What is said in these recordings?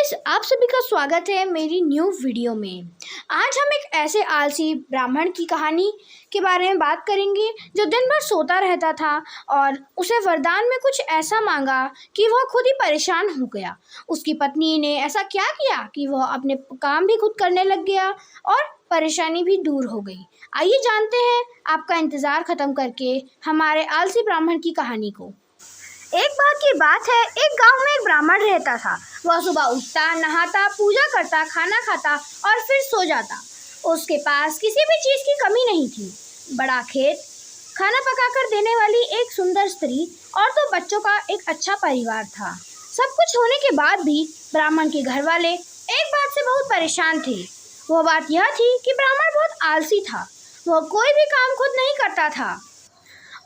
Guys, आप सभी का स्वागत है मेरी न्यू वीडियो में। आज हम एक ऐसे आलसी ब्राह्मण की कहानी के बारे में बात करेंगे जो दिन भर सोता रहता था और उसे वरदान में कुछ ऐसा मांगा कि वह खुद ही परेशान हो गया। उसकी पत्नी ने ऐसा क्या किया कि वह अपने काम भी खुद करने लग गया और परेशानी भी दूर हो गई। आइए जानते हैं आपका इंतज़ार ख़त्म करके हमारे आलसी ब्राह्मण की कहानी को। एक बार की बात है, एक गांव में एक ब्राह्मण रहता था। वह सुबह उठता, नहाता, पूजा करता, खाना खाता और फिर सो जाता। उसके पास किसी भी चीज़ की कमी नहीं थी। बड़ा खेत, खाना पकाकर देने वाली एक सुंदर स्त्री और दो बच्चों का एक अच्छा परिवार था। सब कुछ होने के बाद भी ब्राह्मण के घर वाले एक बात से बहुत परेशान थे। वो बात यह थी कि ब्राह्मण बहुत आलसी था। वह कोई भी काम खुद नहीं करता था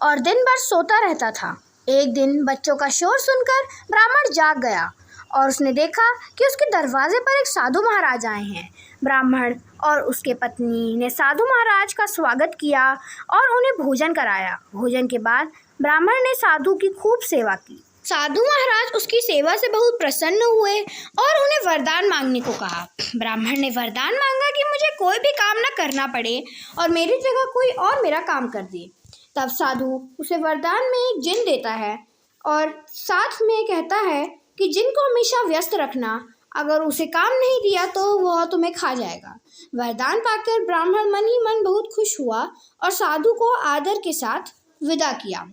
और दिन भर सोता रहता था। एक दिन बच्चों का शोर सुनकर ब्राह्मण जाग गया और उसने देखा कि उसके दरवाजे पर एक साधु महाराज आए हैं। ब्राह्मण और उसके पत्नी ने साधु महाराज का स्वागत किया और उन्हें भोजन कराया। भोजन के बाद ब्राह्मण ने साधु की खूब सेवा की। साधु महाराज उसकी सेवा से बहुत प्रसन्न हुए और उन्हें वरदान मांगने को कहा। ब्राह्मण ने वरदान मांगा कि मुझे कोई भी काम न करना पड़े और मेरी जगह कोई और मेरा काम कर दे। तब साधु उसे वरदान में एक जिन देता है और साथ में कहता है कि जिन को हमेशा व्यस्त रखना, अगर उसे काम नहीं दिया तो वह तुम्हें खा जाएगा। वरदान पाकर ब्राह्मण मन ही मन बहुत खुश हुआ और साधु को आदर के साथ विदा किया।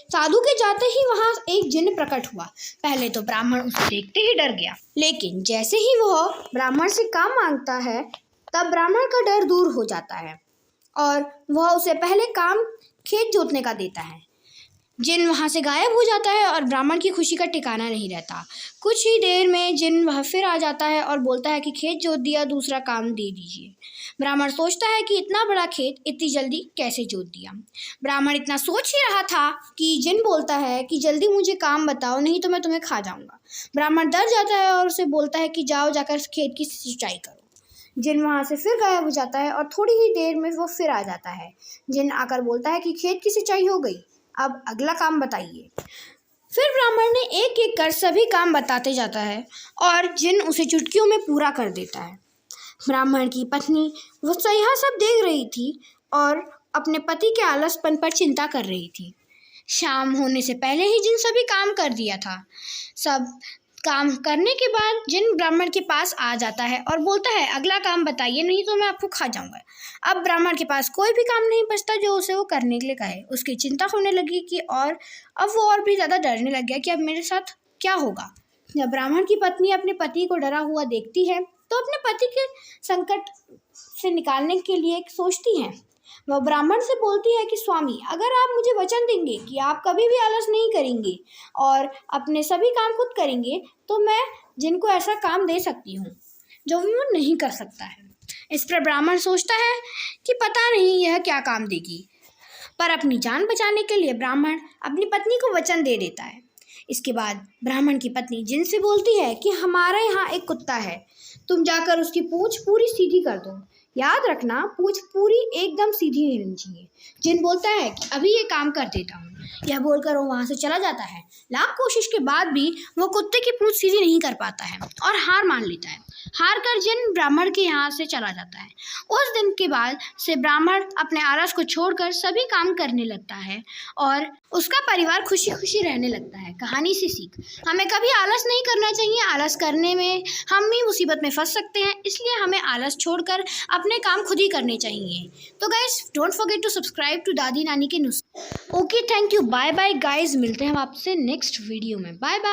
साधु के जाते ही वहाँ एक जिन प्रकट हुआ। पहले तो ब्राह्मण उसे देखते ही डर गया, लेकिन जैसे ही वह ब्राह्मण से काम मांगता है तब ब्राह्मण का डर दूर हो जाता है और वह उसे पहले काम खेत जोतने का देता है। जिन वहाँ से गायब हो जाता है और ब्राह्मण की खुशी का ठिकाना नहीं रहता। कुछ ही देर में जिन वह फिर आ जाता है और बोलता है कि खेत जोत दिया, दूसरा काम दे दीजिए। ब्राह्मण सोचता है कि इतना बड़ा खेत इतनी जल्दी कैसे जोत दिया। ब्राह्मण इतना सोच ही रहा था कि जिन बोलता है कि जल्दी मुझे काम बताओ, नहीं तो मैं तुम्हें खा जाऊँगा। ब्राह्मण डर जाता है और उसे बोलता है कि जाओ जाकर खेत की सिंचाई करो। जिन वहाँ से फिर गायब हो जाता है और थोड़ी ही देर में वो फिर आ जाता है। जिन आकर बोलता है कि खेत की सिंचाई हो गई, अब अगला काम बताइए। फिर ब्राह्मण ने एक एक कर सभी काम बताते जाता है और जिन उसे चुटकियों में पूरा कर देता है। ब्राह्मण की पत्नी वो यह सब देख रही थी और अपने पति के आलसपन पर चिंता कर रही थी। शाम होने से पहले ही जिन सभी काम कर दिया था। सब काम करने के बाद जिन ब्राह्मण के पास आ जाता है और बोलता है अगला काम बताइए, नहीं तो मैं आपको खा जाऊंगा। अब ब्राह्मण के पास कोई भी काम नहीं बचता जो उसे वो करने के लिए कहे। उसकी चिंता होने लगी कि अब वो और भी ज़्यादा डरने लग गया कि अब मेरे साथ क्या होगा। जब ब्राह्मण की पत्नी अपने पति को डरा हुआ देखती है तो अपने पति के संकट से निकालने के लिए सोचती है। वह ब्राह्मण से बोलती है कि स्वामी, अगर आप मुझे वचन देंगे कि आप कभी भी आलस नहीं करेंगे और अपने सभी काम खुद करेंगे तो मैं जिनको ऐसा काम दे सकती हूँ जो भी वो नहीं कर सकता है। इस पर ब्राह्मण सोचता है कि पता नहीं यह क्या काम देगी, पर अपनी जान बचाने के लिए ब्राह्मण अपनी पत्नी को वचन दे देता है। इसके बाद ब्राह्मण की पत्नी जिन से बोलती है कि हमारे यहाँ एक कुत्ता है, तुम जाकर उसकी पूंछ पूरी सीधी कर दो। याद रखना, पूंछ पूरी एकदम सीधी नहीं होनी चाहिए। जिन बोलता है कि अभी ये काम कर देता हूँ। यह बोलकर वो वहाँ से चला जाता है। लाख कोशिश के बाद भी वो कुत्ते की पूंछ सीधी नहीं कर पाता है और हार मान लेता है। हार कर जिन ब्राह्मण के यहाँ से चला जाता है। उस दिन के बाद से ब्राह्मण अपने आलस को छोड़कर सभी काम करने लगता है और उसका परिवार खुशी खुशी रहने लगता है। कहानी से सीख, हमें कभी आलस नहीं करना चाहिए। आलस करने में हम ही मुसीबत में फंस सकते हैं, इसलिए हमें आलस छोड़कर अपने काम खुद ही करने चाहिए। तो guys, don't forget to subscribe to दादी नानी के नुस्खे। Okay, thank you, bye bye guys. मिलते हैं हम आपसे नेक्स्ट वीडियो में। Bye bye.